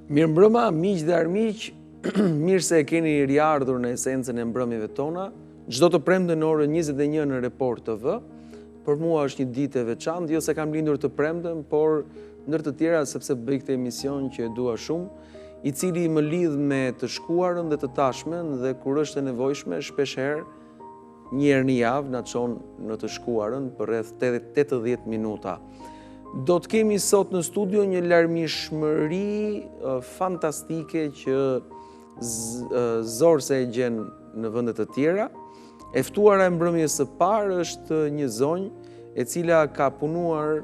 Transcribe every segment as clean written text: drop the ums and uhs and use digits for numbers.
Mirëmbrëma, miq dhe armiq, mirë se e keni riardhur në esencën e mbrëmjeve tona. Çdo të premte në orën 21 në Report TV. Për mua është një ditë e veçantë, jo se kam lindur të premten, por ndër të tjera sepse bëj këtë emision që e dua shumë, i cili më lidh me të shkuarën dhe të tashmen dhe kur është e nevojshme, shpeshherë një herë në javë na çon në të shkuarën për rreth 80 minuta. Do të kemi sot në studio një larmishmëri fantastike që zorë se e gjen në vendet të tjera. E ftuara e mbrëmjes së parë është një zonjë e cila ka punuar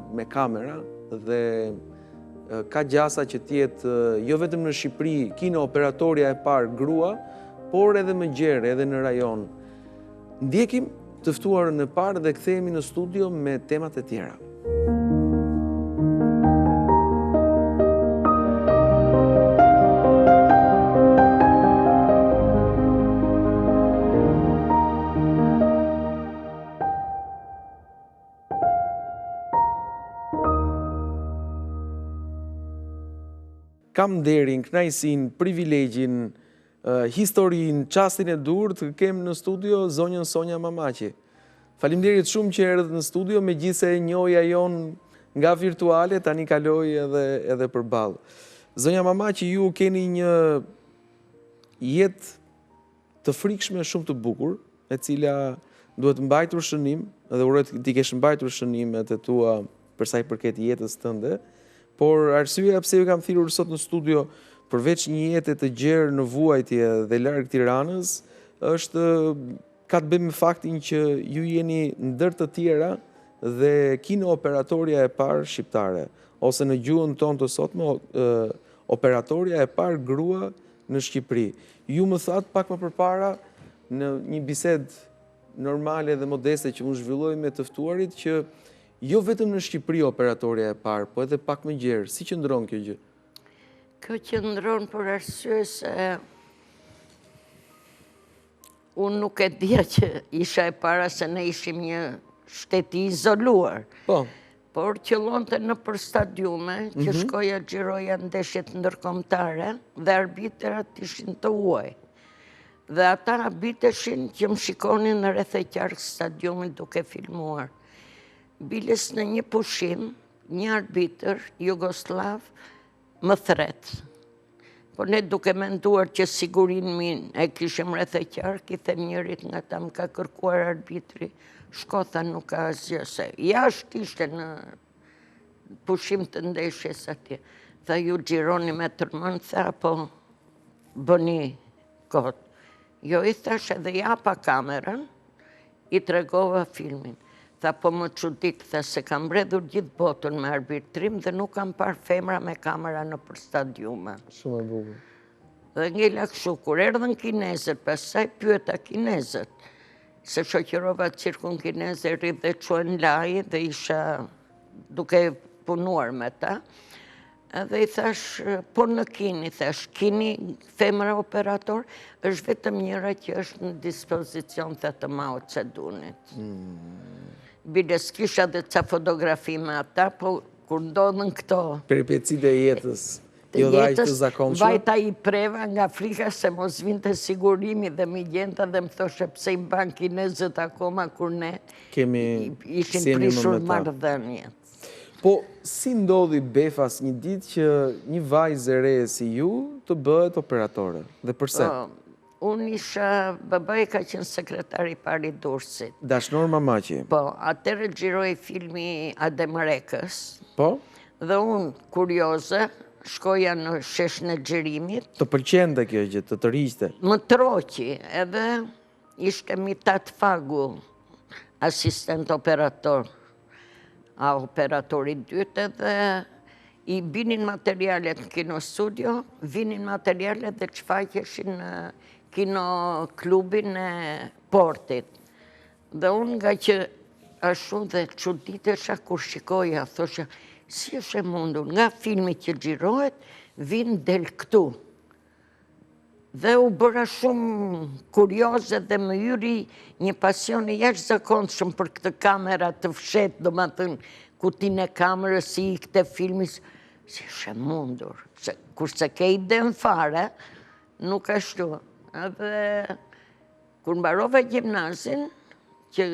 me kamera dhe ka gjasa që tjetë jo vetëm në Shqipëri kino operatorja e parë grua, por edhe më gjerë, edhe në rajon. Ndjekim të ftuarën e parë dhe kthehemi në studio me temat e tjera. Kam nderin, kënaqësinë, privilegjin, historinë, çastin e dur të kem në studio zonjën Sonja Mamaqi. Faleminderit shumë që erdhët në studio, megjithëse njohja jon nga virtuale, tani kaloj edhe përballë. Zonja Mamaqi, ju keni një jetë të frikshme shumë të bukur, e cila duhet mbajtur shënim, dhe uroj ti kesh mbajtur shënimet e tua për sa i përket jetës tënde. Por arsyeja pse ju kam thirrur sot në studio, përveç një jete të gjerë në vuajtje dhe larg Tiranës, ka të bëjë me faktin që ju jeni ndër të tjera dhe kino operatorja e parë shqiptare, ose në gjuhën tonë të sotme, operatorja e parë grua në Shqipëri. Ju më thatë pak më përpara në një bisedë normale dhe modeste që unë zhvilloj me të ftuarit që jo vetëm në Shqipëri operatorja e parë, po edhe pak më gjerë. Si qëndron kjo gjë? Kjo qëndron për arsye se unë nuk e dija që isha e para se ne ishim një shteti izoluar. Po. Por qëllonte në për stadiume, që shkoja xhiroja ndeshjet ndërkombëtare dhe arbitrat ishin të huaj. Dhe ata arbitreshin që më shikonin në rreth e qark stadiumit duke filmuar. Biles në një pushim, një arbitër, Jugoslav, më thret. Po ne duke menduar që sigurin min e kishim rreth e qark, i them njërit nga ta më ka kërkuar arbitri, shko tha nuk ka asgjë se. Jashtë ishte në pushim të ndeshjes atje. Tha ju xhironi me tërmend, tha po bëni kot. Jo, i thash edhe japa kamerën, i tregova filmin. Tha po më çudit, tha se kam mbredhur gjithë botën me arbitrim dhe nuk kam parë femra me kamera në për stadiume. Shumë e bukur. Dhe ngela kështu, kur erdhën kinezët, pastaj pyeta kinezët, se shoqërova cirkun kineze, rrit dhe çuan laj dhe isha duke punuar me ta. Edhe i thash, po në kini, thash, kini femra operator, është vetëm njëra që është në dispozicion të Mao Zedongit. Biles kisha dhe ca fotografi me ata, po kur ndodhën këto... Peripecit e jetës, jo dhe aq të zakonshme. Vajta i preva nga frika se mos vinte sigurimi dhe mi gjenta dhe më thoshe pse i ban kinezët akoma kur ne ishin prishur marrëdhënie. Po, si ndodhi befas një ditë që një vajzë e re si ju të bëhet operatore? Dhe përse? Unë isha, babaj ka qenë sekretari pari Durrësit. Dashnor Mamaqi? Po, atëre xhiroi filmi Ademrekës. Po? Dhe unë, kurioze, shkoja në sheshën e xhirimit. Të pëlqente kjo gjë, të tërhiqte? Më troqi, edhe ishte Mitat Fagu, asistent operator. A operatorit dytë dhe i binin materialet në kino studio, vinin materialet dhe çfaqeshin në kino klubin e Portit. Dhe unë nga që ashtu dhe çuditesha kur shikoja, thosha, si është e mundur, nga filmi që xhirohet, vinë del këtu. Dhe u bëra shumë kurioze dhe më hyri një pasion i jashtëzakonshëm për këtë kamera të fshet, domethënë kutinë e kamerës, si i këtë filmis, Si shë mundur. Kurse ke iden fare, nuk ashtu. Edhe, kur mbarova gjimnazin, që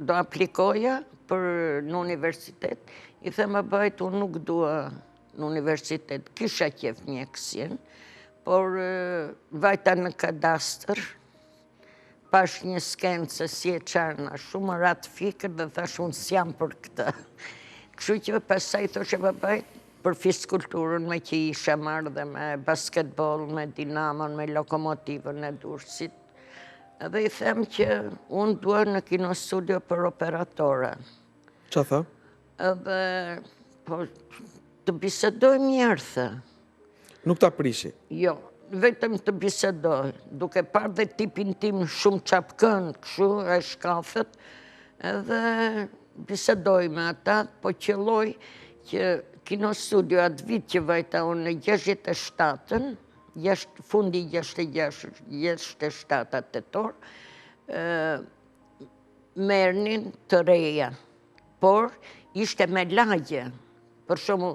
do aplikoja për në universitet, i thema bajt, unë nuk dua në universitet, kisha qef mjekësin, por vajta në kadastër, pash një skenë se si e qarna, shumë ratë fikër dhe thash unë s'jam për këtë. Kështu që pasaj thoshe babajt, për fiskulturën me që isha marrë dhe me basketbol, me dinamon, me lokomotivën e Durrësit. Edhe i them që unë dua në kino studio për operatore. Qa tha? Edhe, po, të bisedoj mirë, thë. Nuk ta prishi? Jo, vetëm të bisedoj, duke parë dhe tipin tim shumë qapkën, këshu, e shkafët, edhe bisedoj me ata, po qëlloj që kino studio atë vit që vajta unë në 67-ën, fundi 67 tetor, mernin të reja, por ishte me lagje, për shumë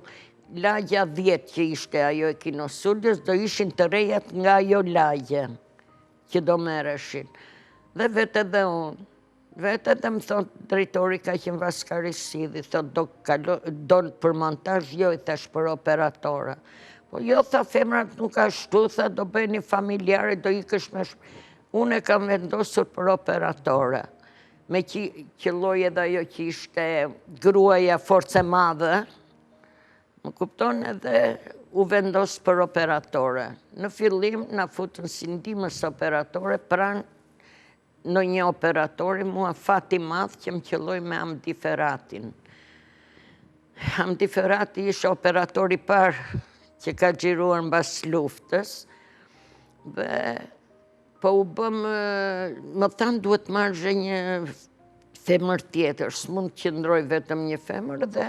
lagja 10 që ishte ajo e kino studios, do ishin të rejat nga ajo lagje që do mereshin. Dhe vete dhe unë, vete dhe më thotë drejtori ka qenë Vaskari Sidhi, thotë do për montazh, jo i thash për operatore. Po jo, tha femrat nuk ashtu, tha do bëni familjare, do ikësh me unë e kam vendosur për operatore. Me qëlloj edhe ajo që ishte gruaja force madhe, më kupton edhe u vendos për operatore. Në fillim, na futën si ndihmës operatore, pranë në një operatori, mua fati madh që më qëlloj me Hamdi Ferratin. Hamdi Ferrati ishte operatori parë që ka xhiruar mbas luftës, dhe po u bëm, më thanë duhet marrë një femër tjetër, s'mund të qëndroj vetëm një femër, dhe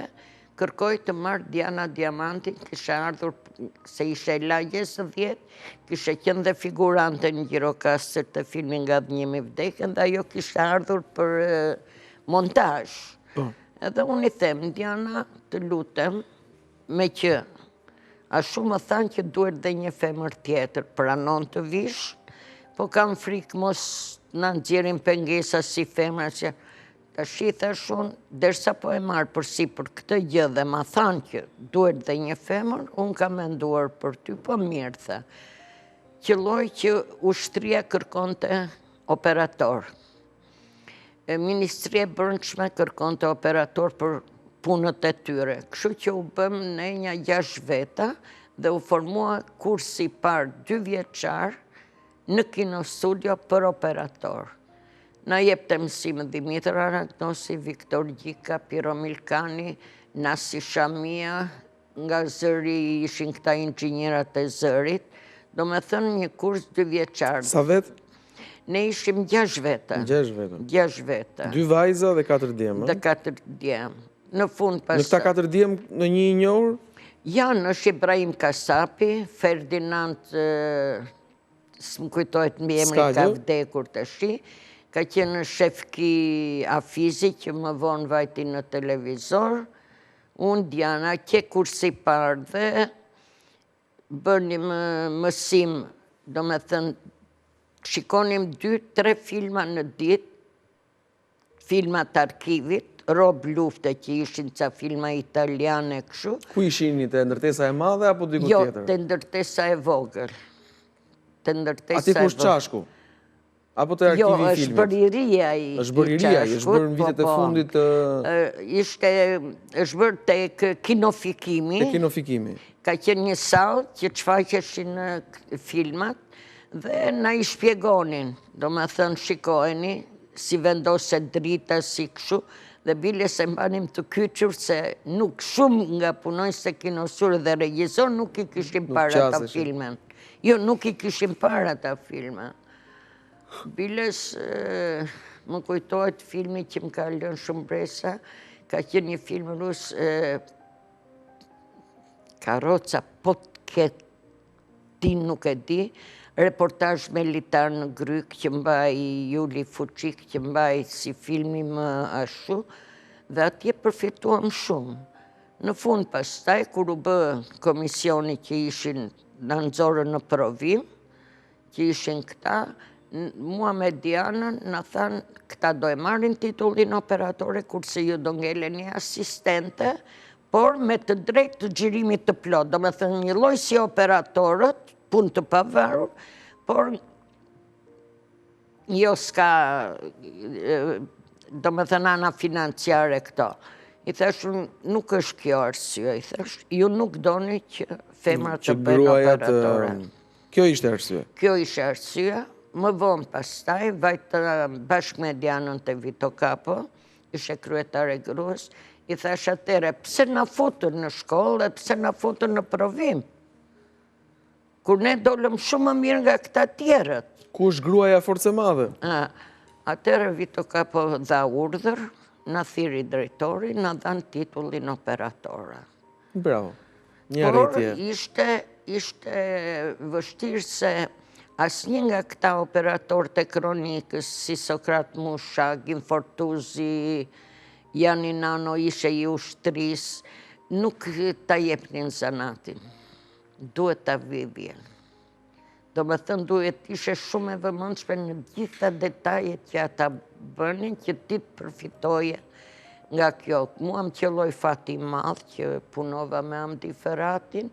kërkoj të marrë Diana Diamantin, kisha ardhur, se ishe lagjes 10, kishe qenë dhe figurante në Gjirokastër të filmin Nga dhënimi vdekjen, dhe ajo kishe ardhur për montazh. Edhe unë i them, Diana, të lutem, me që a shumë më thanë që duhet dhe një femër tjetër, pranon të vish, po kam frikë mos në nxjerrin pengesa si femra që tash i thash unë, derisa po e marrë përsi për këtë gjë dhe ma thanë që duhet dhe një femër, unë kam menduar për ty, po mirë, tha. Qëlloj që ushtria kërkonte operator. Ministria e Brendshme kërkonte operator për punët e tyre. Kështu që u bëm ne një 6 veta dhe u formua kursi parë 2 vjeçar në kino studio për operator. Na jepte mësim Dimitër Aragnosi, Viktor Gjika, Piro Milkani, Nasi Shamia, nga Zëri ishin këta inxhinierat e Zërit, do me thënë një kurs 2 vjeçar. Sa vetë? Ne ishim 6 veta. 6 veta. 6 veta. 2 vajza dhe 4 djemë. Dhe 4 djemë. Në fund pas... Në këta 4 djemë në një i njohur? Janë, është Ibrahim Kasapi, Ferdinand, s'më kujtojt mbi emri ka vdekur të shi, ka qenë Shefki Afizi, që më vonë vajti në televizor, unë Diana, ke kursi parë dhe bënim mësim, do me thënë, shikonim 2-3 filma në ditë, filmat arkivit, Rob lufte që ishin ca filma italiane këshu. Ku ishin një të ndërtesa e madhe apo diku tjetër? Jo, të ndërtesa e vogël. Ati ku është Qashku? Apo të arkivi filmit? Jo, është bëriria i Qashkut. është bëriria, është bërë në vitet e fundit të... është bërë të kinofikimi. Të kinofikimi. Ka qenë një sallë që çfaqeshin filmat dhe na i shpjegonin. Do me thënë shikojeni, si vendose drita, si këshu, dhe bile se mbanim të kyqur se nuk shumë nga punojnë se kinosurë dhe regjizor nuk i kishim para ta filmen. Jo, nuk i kishim para ta filmen. Biles, më kujtojt filmi që më ka lënë shumë bresa, ka qenë një film rus, Karoca Potketin, nuk e di, reportaj militar në Gryk që mbaj Juli Fuqik, që mbaj si filmi më ashtu, dhe atje përfituam shumë. Në fund pastaj, kur u bë komisioni që ishin në nëzorën në provim, që ishin këta, mua me Dianën në thanë, këta do e marrin titullin operatore, kurse ju do ngeleni asistente, por me të drejtë të xhirimit të plot. Do me thënë një lloj si operatorët, punë të pavarur, por jo s'ka, do me thënë ana financiare këto. I thash, nuk është kjo arsye, i thash, ju nuk doni që femrat të bëjnë operatore. Kjo ishte arsye? Kjo ishte arsye. Më vonë pastaj, vajtë bashkë me Dianën të Vito Kapo, ishe kryetare gruas, i thash atere, pse na futën në shkollë, pse na futën në provim? Kur ne dolëm shumë më mirë nga këta tjerët. Ku është gruaja forcë e madhe? Atere Vito Kapo dha urdhër, na thiri drejtori, na dhanë titullin operatora. Bravo. Një Por arritje. ishte vështirë se asnjë nga këta operatorët e kronikës, si Sokrat Musha, Gim Fortuzi, Jani Nano ishe i ushtrisë, nuk ta jepnin zanatin. Duhet ta vivjen. Do me thënë duhet ishe shumë e vëmendshme në gjitha detajet që ata bënin, që ti të përfitoje nga kjo. Mua më qelloi fati i madh që punova me Hamdi Feratin,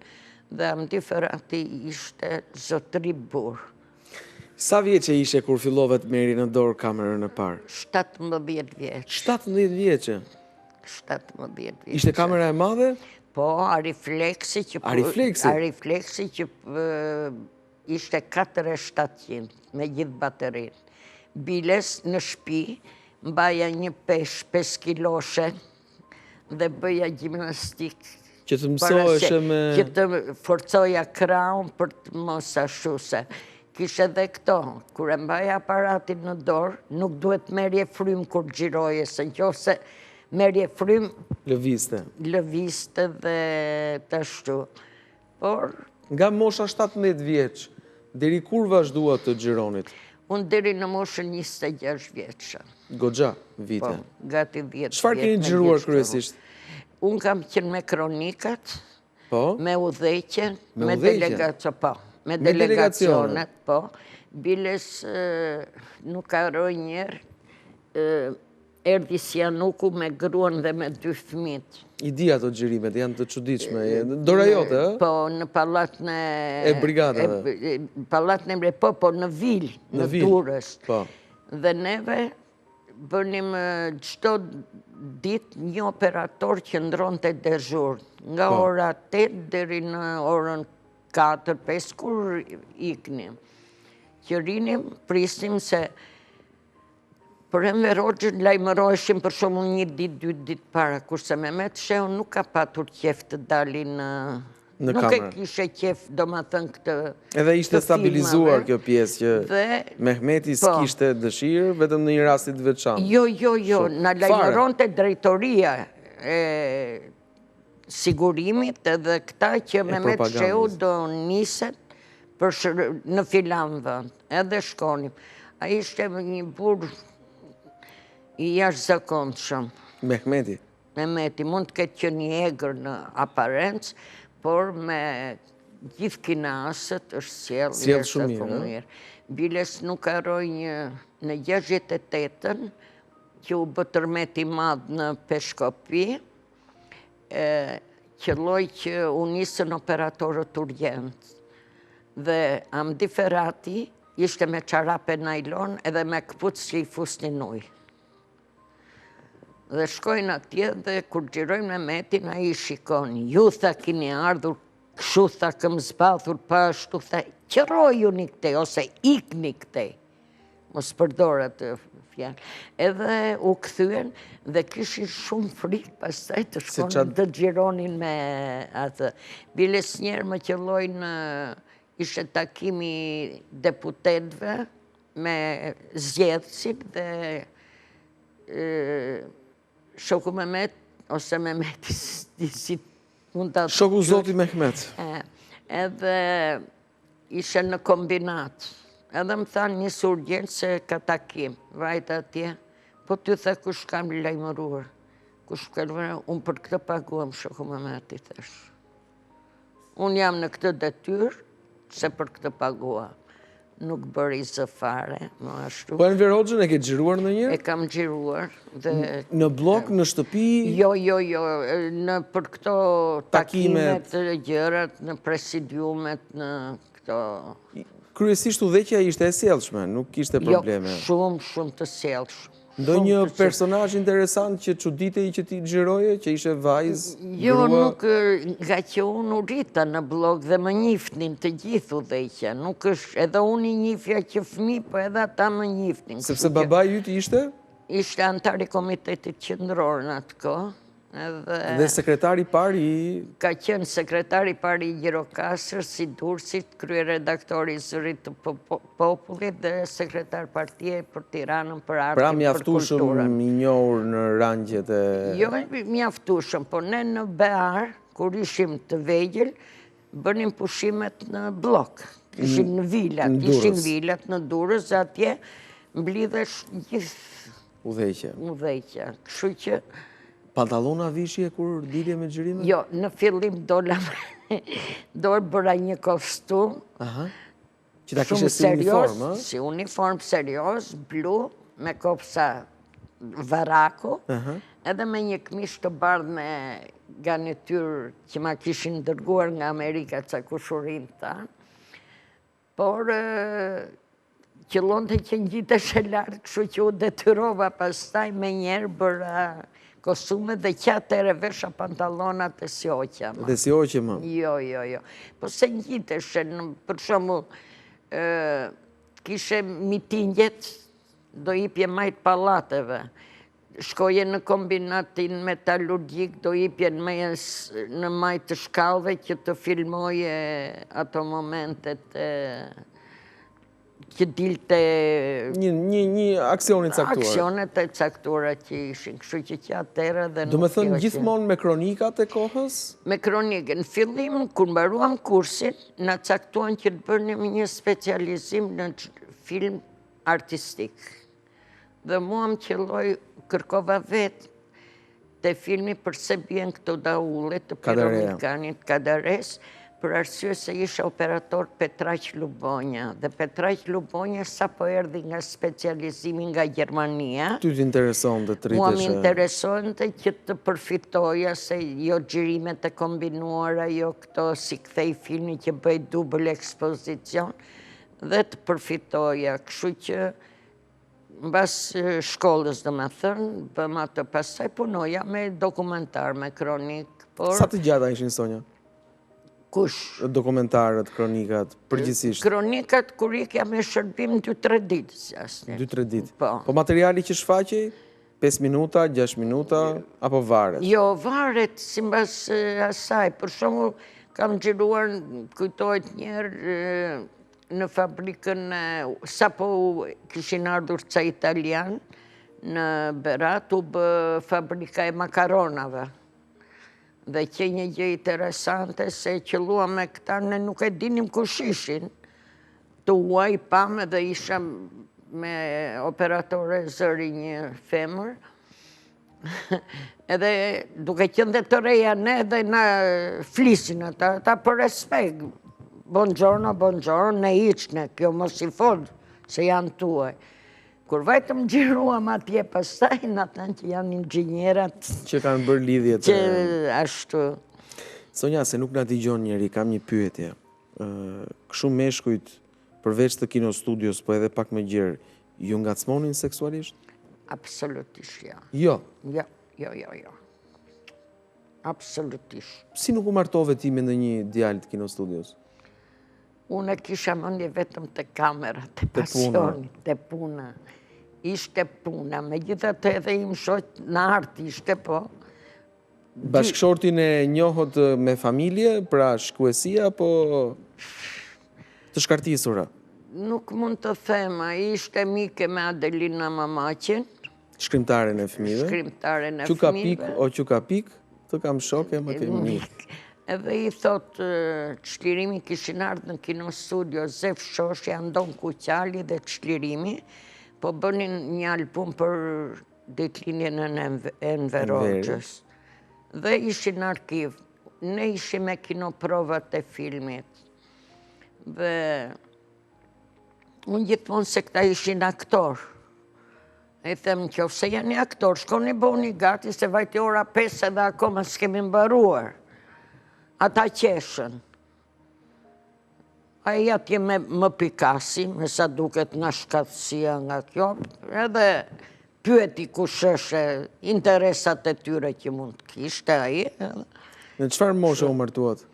dhe Hamdi Ferati ishte zotëri burr. Sa vjeçe ishe kur fillove të merri në dorë kamerën e parë? 17 vjeç. 17 vjeçe? 17 vjeç. Ishte kamera e madhe? Po, Ariflexi që... Ariflexi? Ariflexi që ishte 4700 me gjithë baterin. Biles në shtëpi, mbaja një pesh 5 kiloshe dhe bëja gjimnastik. Që të mësoheshe me... Që të forcoja kraun për të mos ashuse. Kishe dhe këto, kur e mbaja aparatin në dorë, nuk duhet merje frym kur gjiroje, se nëse merje frym... Lëviste. Lëviste dhe të ashtu. Por... Nga mosha 17 vjeç, deri kur vazhdua të xhironit? Unë deri në moshën 26 vjeçë. Goxha vite. Po, gati 10 vjetë. Çfarë keni xhiruar kryesisht? Unë kam qenë me kronikat, Po? me udhëheqjen, me udhëheqjen? delegacion, po. Me Me delegacionet, po. Biles nuk harroj njerë, erdi Sjanuku me gruan dhe me 2 fëmijët. I di ato xhirimet, janë të çuditshme. Dora jote, ë? Po, në pallatën E brigadave. Pallatën e po, në Vilë, në Durrës. Po. Dhe neve bënim çdo ditë një operator që ndronte dežur, nga ora 8 deri në orën 4-5 kur iknim. Që rinim, prisnim se për Enverogjen lajmëroheshim për shembull 1 ditë, 2 ditë para, kurse Mehmet Shehu nuk ka patur qef të dalin në kamerë. Nuk e kishe qef, do ma thënë këtë... Edhe ishte stabilizuar kjo pjesë që Mehmeti Po. s'kishte dëshirë, vetëm në një rastit veçantë. Jo, na lajmëronte drejtoria e sigurimit edhe këta që Mehmet Shehu do niset në filan vënd, edhe shkonim. A ishte një burr i jashtëzakonshëm. Mehmeti? Mehmeti, mund të ketë qenë një egër në aparencë, por me gjithë kinasët është sjellë shumë mirë. Biles nuk harroj në 68-ën, që u bë tërmeti madh në Peshkopi, qelloj që u nisën operatorët urgjent. Dhe Hamdi Ferati ishte me çarape najlon edhe me këpucë që i fusnin ujë. Dhe shkojnë atje dhe kur xhirojmë Mehmetin, ai i shikon. Ju tha keni ardhur, kështu tha këm zbathur, pa ashtu tha, qërojuni këtej, ose ikni këtej. Mos përdor atë fjalë. Edhe u kthyen dhe kishin shumë frikë pastaj të shkonin të xhironin me atë. Biles njerë më qellojnë, ishte takimi deputetëve me zgjedhësit dhe shoku Mehmet, ose Mehmeti, si mund të... Shoku zoti Mehmet. Edhe ishe në kombinat. Edhe më thanë një surgjenë se ka takim. Vajtë atje. Po ty tha kush kam lajmëruar. kush shkelve, unë për këtë paguam shoku Mehmeti, thash. Unë jam në këtë detyrë, se për këtë paguam. Nuk bëri zë fare, më ashtu. Po Enver Hoxhën e ke xhiruar E ndonjëherë? kam xhiruar dhe... Në blok, në shtëpi? Jo, për këto Takimet. takimet, gjërat, në presidiumet, në këto... Kryesisht udhëheqja ishte e sjellshme, nuk kishte probleme. Jo, shumë të sjellshme. Ndonjë personazh interesant që çuditej që ti xhiroje, që ishe vajzë, Jo, grua? nuk, nga që unë u rrita në blog dhe më njifnin të gjithë udhëheqja. Nuk është, edhe unë i njifja që fëmi, po edhe ata më njifnin. Sepse babai yt ishte? Ishte antar i Komitetit Qendror në atë kohë. Dhe sekretari parë i... Ka qenë sekretari parë i Gjirokastër, si Durrësit, kryeredaktori i Zërit të Popullit dhe sekretar partie për Tiranën, për artin, Pra për kulturën. mjaftueshëm i njohur në rangjet e... Jo mjaftueshëm, po ne në Bear, kur ishim të vegjël, bënim pushimet në blok. Ishim në vilat, ishim vilat në Durrës, dhe atje mblidhesh gjithë udhëheqja. Kështu që Pantallona vishje kur dilje me xhirime? jo, në fillim dola bëra një kostum. Që ta kishe si uniform, ë? Si uniform serios, blu, me kopsa varaku, edhe me një këmish të bardhë me garnityr që ma kishin dërguar nga Amerika ca kushurin ta. Por qëllonte që ngjitesh e lartë, kështu që u detyrova pastaj me njerë bëra kostume dhe qatëre vesha pantallonat e sjoqja. Dhe sjoqe më? Jo. Po se ngjitesh, për shembull, kishe mitingjet, do ipje majt pallateve. Shkoje në kombinatin metalurgjik, do ipje në majt të shkallëve që të filmoje ato momentet që dilte... Një aksionit caktuar. Aksionet e caktuara që ishin, kështu që atëherë dhe nuk... Do me thënë gjithmonë me kronikat e kohës? Me kronikën. Në fillim, kur mbaruam kursin, na caktuan që të bënim një specializim në film artistik. Dhe mua më qelloi, kërkova vetë te filmi Përse bien këto daule të Pironikanit Kadares, për arsye se isha operator Petraq Lubonja. Dhe Petraq Lubonja sa po erdhi nga specializimi nga Gjermania. Ty t'intereson të triteshe? Mua m'interesonte që të përfitoja se jo xhirimet e kombinuara, jo këto si kthej filmi që bëj dubël ekspozicion, dhe të përfitoja. Kështu që mbas shkollës, do me thënë, bëm atë, pastaj punoja me dokumentar, me kronik. Sa të gjata ishin, Sonja? Kush? Dokumentarët, kronikat, përgjithsisht? Kronikat kur ikja me shërbim 2-3 ditë, si asnjë. 2-3 ditë? Po. Po materiali që shfaqej? 5 minuta, 6 minuta, apo varet? Jo, varet si mbas asaj. Për shembull, kam xhiruar, kujtohet njerë, në fabrikën, sapo kishin ardhur ca italian, në Berat, u bë fabrika e makaronave. Dhe që një gjë interesante se qëlluam me këta, ne nuk e dinim kush ishin. Të uaj pame dhe isha me operatore zëri një femër. Edhe duke qenë dhe të reja ne dhe na flisin ata për respekt. Buongiorno, ne iqne, kjo mos i fod, se janë tuaj. Kur vajtëm xhiruam atje pastaj, në thënë që janë inxhinierat që kanë bërë lidhjet. Që ashtu. Sonja, se nuk na dëgjon njeri, kam një pyetje. Kështu meshkujt, përveç të kino studios, po edhe pak më gjerë, ju ngacmonin seksualisht? Absolutisht, ja. Jo? Jo. Absolutisht. Si nuk u martove ti me ndonjë djalë të kino studios? Unë kisha mendje vetëm të kamera, të pasionit, të puna. Ishte puna, megjithatë edhe im shoq në art ishte, po. Bashkëshortin e njohët me familje, pra shkuesia, apo të shkartisura? Nuk mund të them, ishte mike me Adelina Mamaqin. Shkrimtaren e fëmijëve? Shkrimtaren e Quka fëmijëve. pik, o quka pik, të kam shoke, më kemi mik. Edhe i thot, Çlirimi kishin ardhur në kino studio, Zef Shoshi, Andon Kuqali dhe Çlirimi, po bënin një album për ditëlindjen e Enver Hoxhës. Dhe ishin në arkiv. Ne ishim me kinoprovat e filmit. Dhe unë gjithmonë se këta ishin aktor. E them nëse janë aktor, shkoni bëni gati se vajti ora 5 edhe akoma s'kemi mbaruar. Ata qeshën. Ai atje më pikasi, me sa duket nga shkatësia nga kjo, edhe pyeti kush është interesat e tyre që mund të kishte ai. Në çfarë moshe u martuat?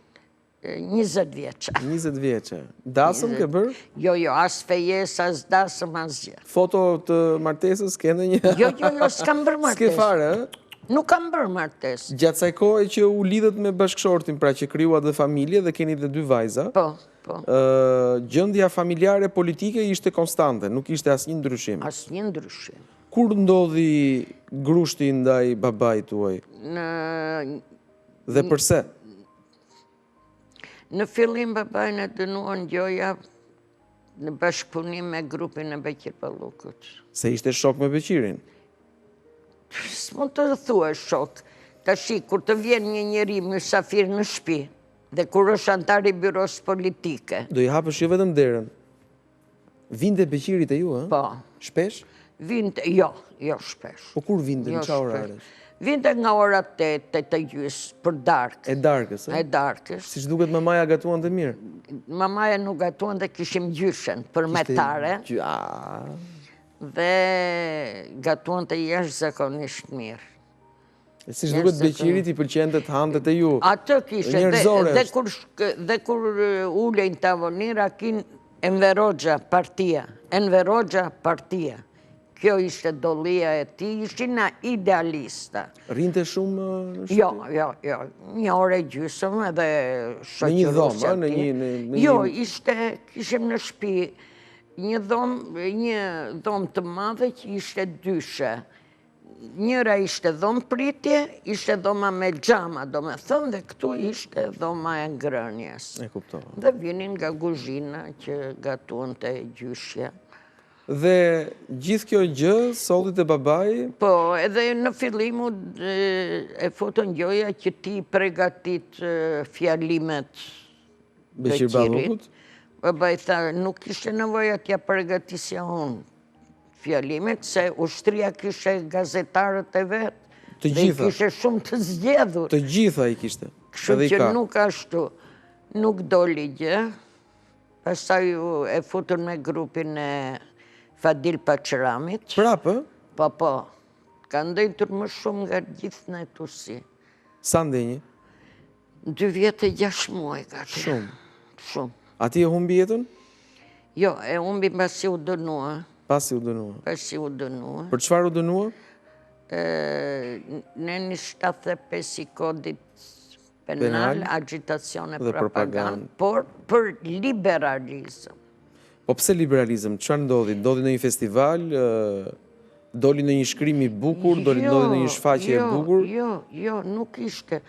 20 vjeçë. 20 vjeçë. Dasëm ke bërë? Jo, as fejes, as dasëm, as gjë. Foto të martesës kende një? Jo, s'kam bërë martesë. S'ke fare, ë? Nuk kam bërë martesë. Gjatë saj kohe që u lidhet me bashkëshortin, pra që krijuat dhe familje dhe keni dhe 2 vajza. Po. Gjendja familjare politike ishte konstante, nuk ishte asnjë ndryshim. Asnjë ndryshim. Kur ndodhi grushti ndaj babait tuaj? Dhe përse? Në fillim babain e dënuan Gjoja në bashkëpunim me grupin e Beqir Pallukut. Se ishte shok me Beqirin? S'mund të thua shok. Tashi, kur të vjen një njeri mysafir në shtëpi, dhe kur është antar i byros politike. Do i hapësh jo vetëm derën. Vinte Beqiri te ju, ë? Po. Shpesh? Vinte, jo shpesh. Po kur vinte, në çfarë orare? Vinte nga ora 8, 8:30, për darkë. E darkës, ë? E darkës. Siç duket mamaja gatuan të mirë. Mamaja nuk gatuan dhe kishim gjyshen për metare. Dhe gatuan të jashtëzakonisht mirë. Siç duket Beqirit i pëlqente të hante te ju. Atë kishte, dhe kur ulej në tavonira, kin Enver Hoxha partia. Kjo ishte dollia e tij, ishin na idealista. Rinte shumë në shtëpi? Jo, 1 orë e gjysmë edhe shoqëruesja. Në një dhomë, në një... Jo, kishim në shtëpi një dhomë të madhe që ishte 2. Njëra ishte dhomë pritje, ishte dhoma me xhama, domethënë, dhe këtu ishte dhoma e ngrënies. E kuptova. Dhe vinin nga kuzhina që gatuan të gjyshja. Dhe gjithë kjo gjë solli te babai? Po, edhe në fillim e foton Gjoja që ti pregatit fjalimet Beqir Pallukut? Babai tha, nuk ishte nevoja t'ja pregatisja unë fjalimet, se ushtria kishe gazetarët e vetë. Të gjitha? Dhe kishe shumë të zgjedhur. Të gjitha i kishte? Kështu që nuk ashtu, nuk doli gjë. Pastaj e futën me grupin e Fadil Paqramit. Prapë? Po. Ka ndëjtur më shumë nga gjithë në etusi. Sa ndenjë? 2 vjetë e 6 muaj ka të. Shumë. Ati e humbi jetën? Jo, e humbi pasi u dënua. Pasi u dënua. Për çfarë u dënua? Në një 75 i kodit penal, agitacion e propagandë, por për liberalizëm. Po pse liberalizëm? Çfarë ndodhi? Ndodhi në një festival? Doli në një shkrim i bukur? Ndodhi në një shfaqje e bukur? Jo, nuk ishte.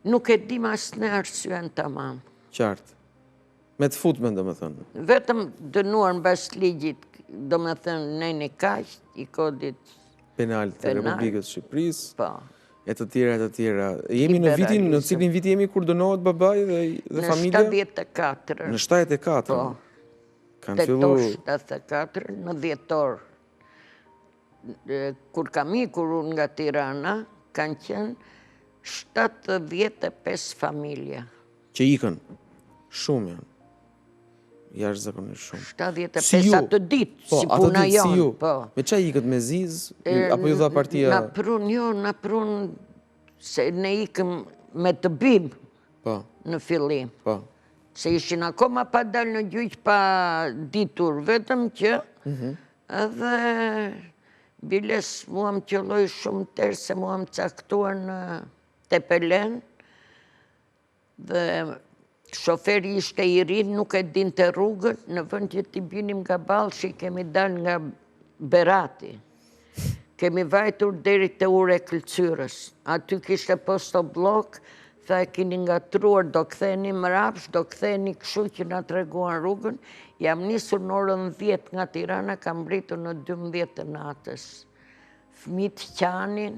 Nuk e dim asnjë arsyen tamam. Qartë. Me të futmen, domethënë. Vetëm dënuar mbas ligjit, domethënë në një kaq i kodit penal të Republikës së Shqipërisë. Po. E të tjera. Jemi në cilin vit jemi kur dënohet babai dhe familja? Në 74. Në 74. Po. Tetor 74, në dhjetor. Kur kam ikur unë nga Tirana, kanë qenë 75 familja. Që ikën? Shumë janë. Jashtëzakonisht shumë. 75 atë ditë, si puna jonë. Me qa ikët, me zizë? Apo ju dha partia? Na prun, se ne ikëm me të bim në fillim. Se ishin akoma pa dalë në gjyq pa ditur, vetëm që edhe biles mua më qëlloj shumë tërë se mua më caktuar në Tepelen dhe shoferi ishte i rinë, nuk e dinte rrugën, në vend që t'i binim nga Ballshi, kemi dalë nga Berati. Kemi vajtur deri te ure Këlcyrës. Aty kishte posto blok, tha e kini ngatruar, do ktheni mrapsh, do ktheni kështu që na treguan rrugën. Jam nisur në orën 10 nga Tirana, kam mbritur në 12 të natës. fëmit qanin.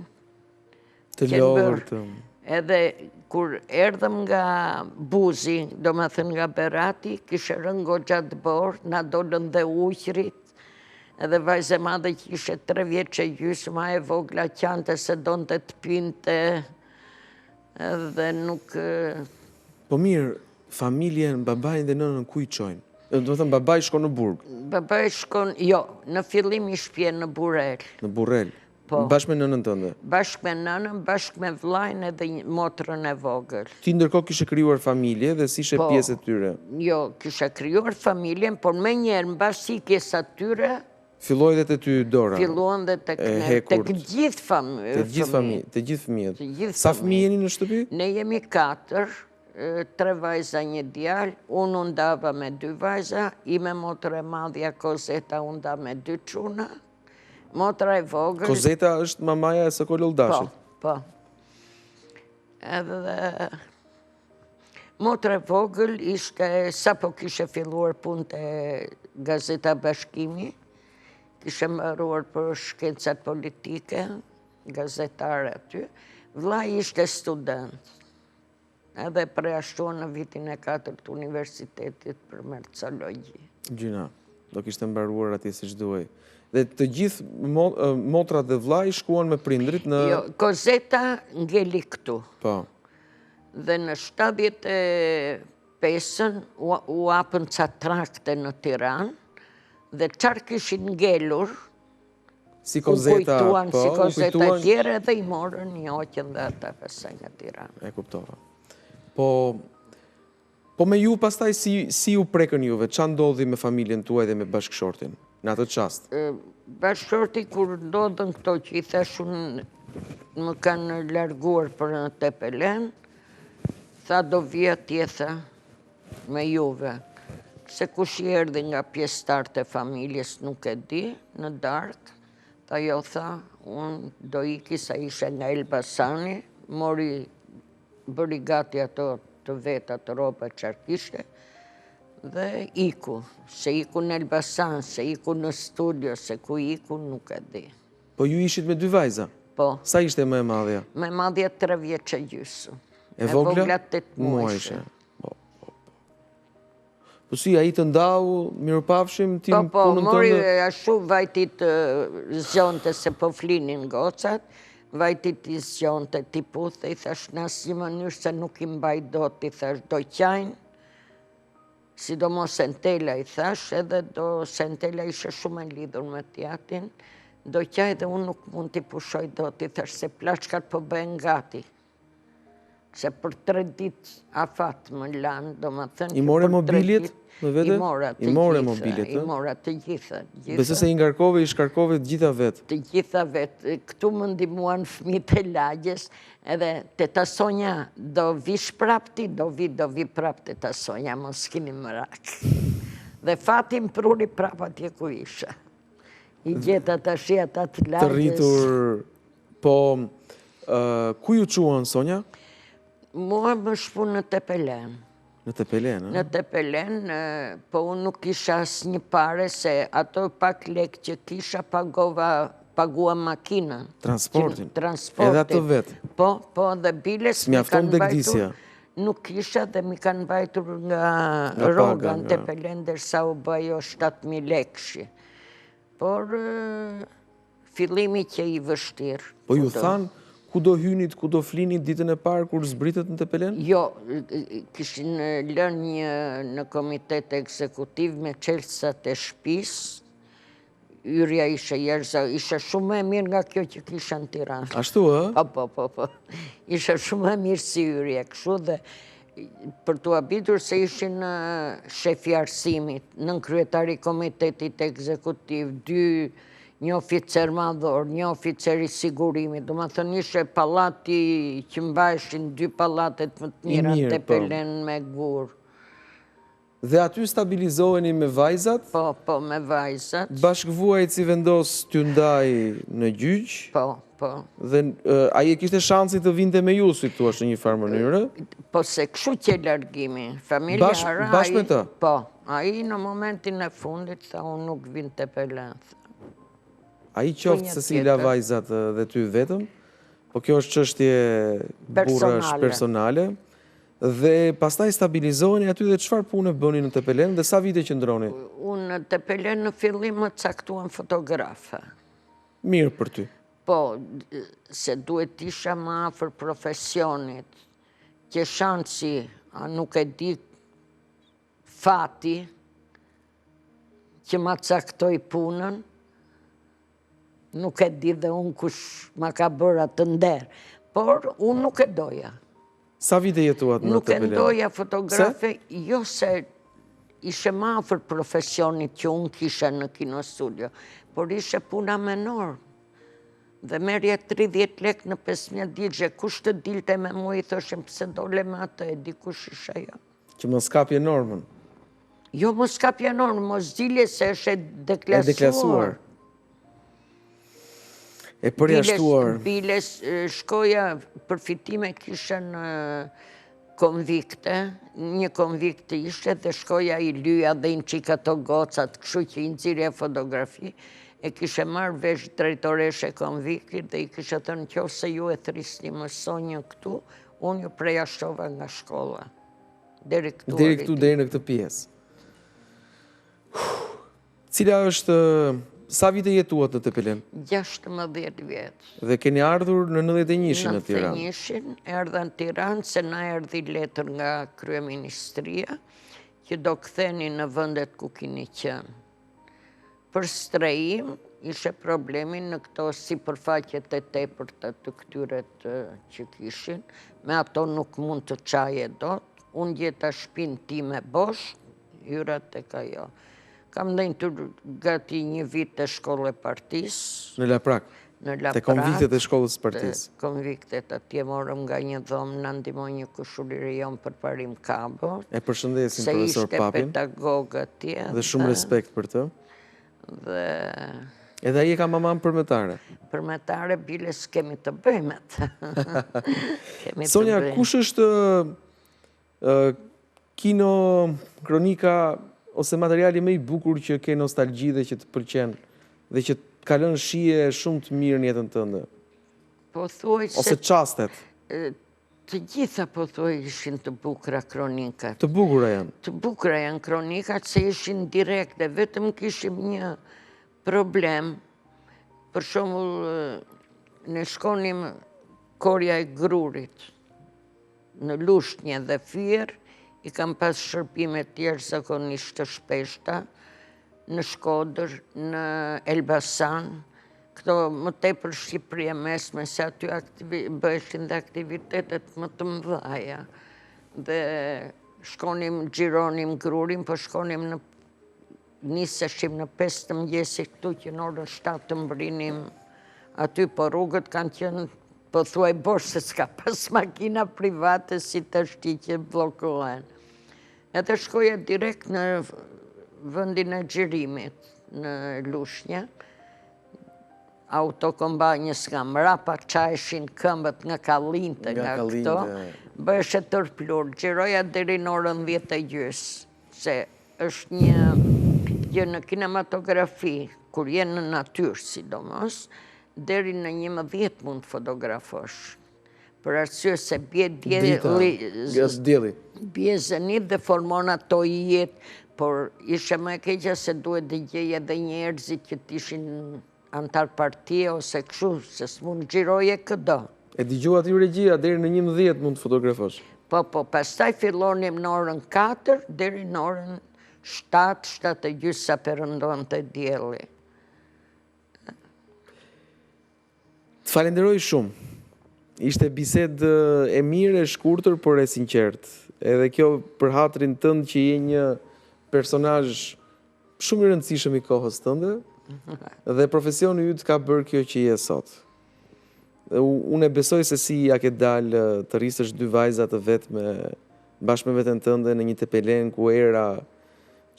Të lodhur të... Edhe kur erdhëm nga Buzi, do më thënë nga Berati, kishe rënë goxha të borë, na dolën dhe uqrit, edhe vajze madhe që ishe 3 vjeç e gjysmë, ma e vogla qante se donte të pinte, edhe nuk... Po mirë, familjen, babajnë dhe nënën ku i qojnë? Do të thënë, babaj shko në burg? Babaj shkon, jo, në fillim i shpje në Burel. Në Burrel? Po. Bashkë me nënën tënde? Bashkë me nënën, bashkë me vllajën edhe motrën e vogël. Ti ndërkohë kishe krijuar familje dhe si ishe pjesë e tyre? Jo, kisha krijuar familjen, por me njerë, mbas ikjes atyre, filloi dhe te ty Dora? Filluan dhe tek ne, tek gjithë familjen. Të gjithë fëmijët. Sa fëmijë jeni në shtëpi? Ne jemi 4, 3 vajza, 1 djalë, unë undava me 2 vajza, ime motra e madhja Kozeta unda me 2 çuna, motra e vogël... Kozeta është mamaja e Sokol Uldashit? Po. Edhe... Motra e vogël ishte, sa po kishe filluar punë të Gazeta Bashkimi, kishe mbaruar për shkencat politike, gazetare aty, vllai ishte student. Edhe preashtuar në vitin e 4 të universitetit për mercologji. Gjina, do kishte mbaruar atje siç duhej. Dhe të gjithë motrat dhe vllai shkuan me prindrit në... Jo, Kozeta ngeli këtu. Po. Dhe në 75-ën u hapën ca trakte në Tiranë, dhe qarë kishin ngelur, si Kozeta, si Kozeta e tjere, dhe i morën njoqën dhe ata pasaj nga Tirana. E kuptova. Po me ju pastaj si u prekën juve? Qa ndodhi me familjen tuaj dhe me bashkëshortin në atë qast? Bashkëshorti kur ndodhën këto që i thashun më kanë larguar për në Tepelen, tha do vija tjetha me juve. Se kush i erdhi nga pjesëtarët e familjes nuk e di, në darkë, tha jo tha, unë do iki sa ishe nga Elbasani, bëri gati ato të veta të roba qarkishte, dhe iku. Se iku në Elbasan, se iku në studio, se ku iku nuk e di. Po ju ishit me 2 vajza? Po. Sa ishte më e madhja? Më e madhja 3 vjeç e gjysmë. E vogla? 8 muajshe. Po si, a i të ndau, mirëpafshim, tim punën tënde? Po, mori ashtu vajtit zjonte se po flinin gocat, vajtit i zjonte ti puthe, i thash në asnjë mënyrë se nuk i mbaj dot, i thash do qajnë, sidomos Sentela i thash, edhe do Sentela ishe shumë e lidhur me tjatin, do qaj dhe unë nuk mund t'i pushoj dot, i thash se plaçkat po bëhen gati. Se për 3 ditë afat më lanë, do më thënë... I more mobilit me vete? I mora të gjitha. Besë se i ngarkove, i shkarkove të gjitha vetë? Të gjitha vetë. Këtu më ndimuan fëmijët e lagjes, edhe teta Sonja do vish prapti, do vi prap teta Sonja, mos kini mërak. Dhe fatim pruri prap atje ku isha. I gjeta të shia të lagjes. Të rritur, po, ku ju quan, Sonja? Mua më shpu në Tepelen. Në Tepelen, Në Tepelen, po unë nuk isha asnjë pare, se ato pak lek që kisha pagua makinën. Transportin? Transportin. Edhe ato vetë? Po, dhe biles mi kanë bajtur. Nuk isha dhe mi kanë bajtur nga Roga në Tepelen, dërsa u bajo 7.000 lekshi. Por, fillimi që i vështirë. Po ju thanë, ku do hynit, ku do flinit ditën e parë kur zbritet në Tepelen? Jo, kishin lënë në komitet ekzekutiv me çelësat e shtëpis, yrja ishe Jerza, ishe shumë e mirë nga kjo që kisha në Tiranë. Ashtu, e? Po. Ishe shumë e mirë si yrja, kështu dhe për t'u habitur se ishin shefi arsimit, nën kryetari komitetit ekzekutiv, 1 oficer madhor, 1 oficer i sigurimit, do më thënë ishe palati që mbajshin 2 palatet më të mira në Tepelen me gur. Dhe aty stabilizoheni me vajzat? Po, me vajzat. Bashkëvuajt si vendos t'ju ndaj në gjyq? Po. Dhe aji e kishte shansi të vinte me ju, si thua në një farë mënyrë? Po se kështu që largimi, familjara... Bashkë me të? Po, aji në momentin e fundit, tha unë nuk vinë Tepelen. Ai qoftë se si la vajzat dhe ty vetëm, po kjo është çështje burrash personale. Dhe pastaj stabilizoheni aty dhe çfarë pune bëni në Tepelen dhe sa vite qëndroni? Unë në Tepelen në fillim më caktuan fotografe. Mirë për ty. Po, se duhet isha më afër profesionit, që shansi, a nuk e di fati, që ma caktoj punën, nuk e di dhe unë kush ma ka bërë atë nder, por unë nuk e doja. Sa vite jetuat në Tepelen? Nuk e doja fotografe, jo se ishe ma afër profesionit që unë kisha në kino studio, por ishe puna menor. Dhe merje 30 lek në 15 digje, kush të dilte me mu i thoshim pëse dole me atë, e di kush isha jo. Që mos kapje normën? Jo, mos kapje normën, mos dilje se është deklasuar. E përjashtuar. Biles, shkoja përfitime kisha në konvikte, një konvikte ishte dhe shkoja i lyja dhe i në qika të gocat, këshu që i nëzirja fotografi, e kishe marrë vesh drejtoreshe konviktit dhe i kishe thënë qoftë se ju e thrisni më sonjë këtu, unë ju prejashtova nga shkolla. Deri këtu. Deri në këtë pjesë. Cila është... Sa vite jetuat në Tepelen? 16 vjetë. Dhe keni ardhur në 91-shin në Tiranë? Në 91-shin, erdha në Tiranë, se na erdhi letër nga Kryeministria, që do ktheni në vendet ku kini qenë. Për strehim, ishe problemin në këto si përfaqet e tepërta të këtyret që kishin, me ato nuk mund të qaje dot, unë gjeta shpinë time bosh, hyrat e ka jo. Kam dhejnë të gati një vit të shkolle partis. Në Laprak? Në Laprak. Të konviktet e shkollës partis? Të konviktet atje morëm nga një dhomë, në ndimoj një kushurire jonë për parim kabo. E përshëndesim profesor Papin. Se ishte pedagog atje. Dhe shumë respekt për të. Dhe... Edhe ai e ka maman përmetare? Përmetare, bile s'kemi të bëjmë atë. Sonja, kush është kino, kronika, ose materiali më i bukur që ke nostalgji dhe që të pëlqen dhe që të kalon shije shumë të mirë në jetën tënde? Po thuaj se... Ose çastet? Të gjitha po thuaj ishin të bukura kronikat. Të bukura janë? Të bukura janë kronikat se ishin direkte, vetëm kishim një problem, për shembull ne shkonim Korja e Grurit në Lushnjë dhe Fier, i kam pas shërbime tjerë zakonisht të shpeshta, në Shkodër, në Elbasan, këto më tepër Shqipëria mesme, se aty bëheshin dhe aktivitetet më të mëdhaja. Dhe shkonim, gjironim Grurin, po shkonim në niseshim në 5 të mëngjesit këtu që në orën 7 të mbrinim aty, po rrugët kanë qenë po thuaj bosh se s'ka pas makina private si të shti që blokohen. Edhe shkoja direkt në vendin e xhirimit në Lushnjë, autokombanjës nga mrapa, qajshin këmbët nga Kallinte nga këto, bëheshe tërplur, gjiroja deri në orën 10:30, se është një gjë në kinematografi, kur jenë në natyrë sidomos, deri në 11 mund fotografosh. Për arsye se bje zënit dhe formon ato i jetë, por ishe më e keqja se duhet dhe gjeje dhe njerëzit që t'ishin antar partije ose këshu, se s'mund gjiroje këdo. E dëgjuat ju regjia, deri në 11 mund të fotografosh? Po, pastaj fillonim në orën 4, deri në orën 7, 7:30 sa përëndon të dielli. Të falenderoj shumë. Ishte bisedë e mirë, e shkurtër, por e sinqertë. Edhe kjo për hatrin tënd që je një personazh shumë i rëndësishëm i kohës tënde, dhe profesioni yt ka bërë kjo që je sot. Unë e besoj se si ja ke dalë të rrisësh 2 vajza të vetme bashkë me veten tënde në një Tepelen ku era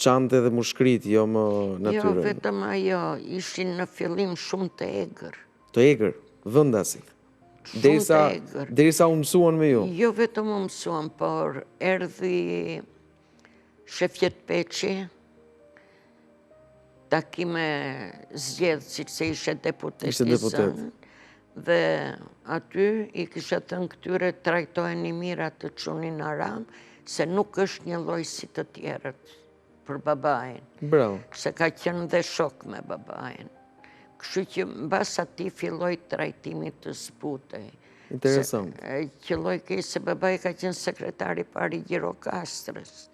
çante dhe mushkrit, jo më natyrën. Jo, vetëm ajo, ishin në fillim shumë të egër. Të egër, vëndasi. Derisa u mësuan me ju? Jo vetëm u mësuan, por erdhi Shefqet Peçi, takime zgjedh, si se ishe deputet Ishte i deputet. zënë. Dhe aty i kisha thënë këtyre trajtojeni mirë atë çunin Aram, se nuk është një lloj si të tjerët për babain. Bravo. Se ka qenë dhe shok me babain. Kështu që mbas atij filloi trajtimi të zbutej. Interesant. Qelloi keq se babai ka qenë sekretari i parë i Gjirokastrës,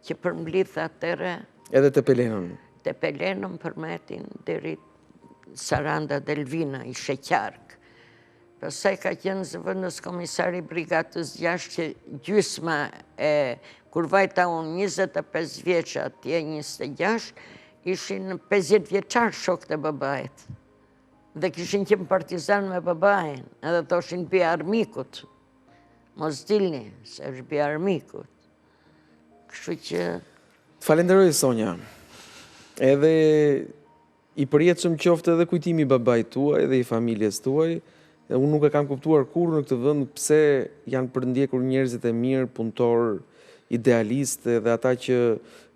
që përmblidh atëre Edhe të Pelenën. te Pelenën përmetin deri Saranda Delvina, ishe qark. Pastaj ka qenë zëvendës komisari i brigadës 6 që gjysma kur vajta unë 25 vjeç atje 26, ishin 50 vjeçar shokët e babait. Dhe kishin qenë partizan me babain, edhe thoshin bi armikut. Mos dilni, se është bi armikut. Kështu që Falenderoj Sonja. Edhe i përjetshëm qoftë edhe kujtimi i babait tuaj dhe i familjes tuaj. Unë nuk e kam kuptuar kurrë në këtë vend pse janë përndjekur njerëzit e mirë, punëtor, idealistë dhe ata që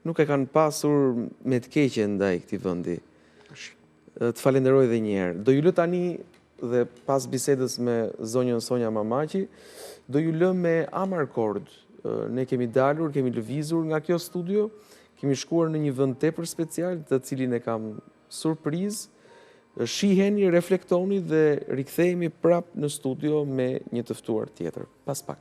nuk e kanë pasur me të keqe ndaj këtij vendi. Të falenderoj edhe një herë. Do ju lë tani dhe pas bisedës me zonjën Sonja Mamaqi, do ju lë me Amarcord. Ne kemi dalur, kemi lëvizur nga kjo studio, kemi shkuar në një vend tepër special, të cilin e kam surprizë. Shiheni, reflektoni dhe rikthehemi prap në studio me një të ftuar tjetër. Pas pak.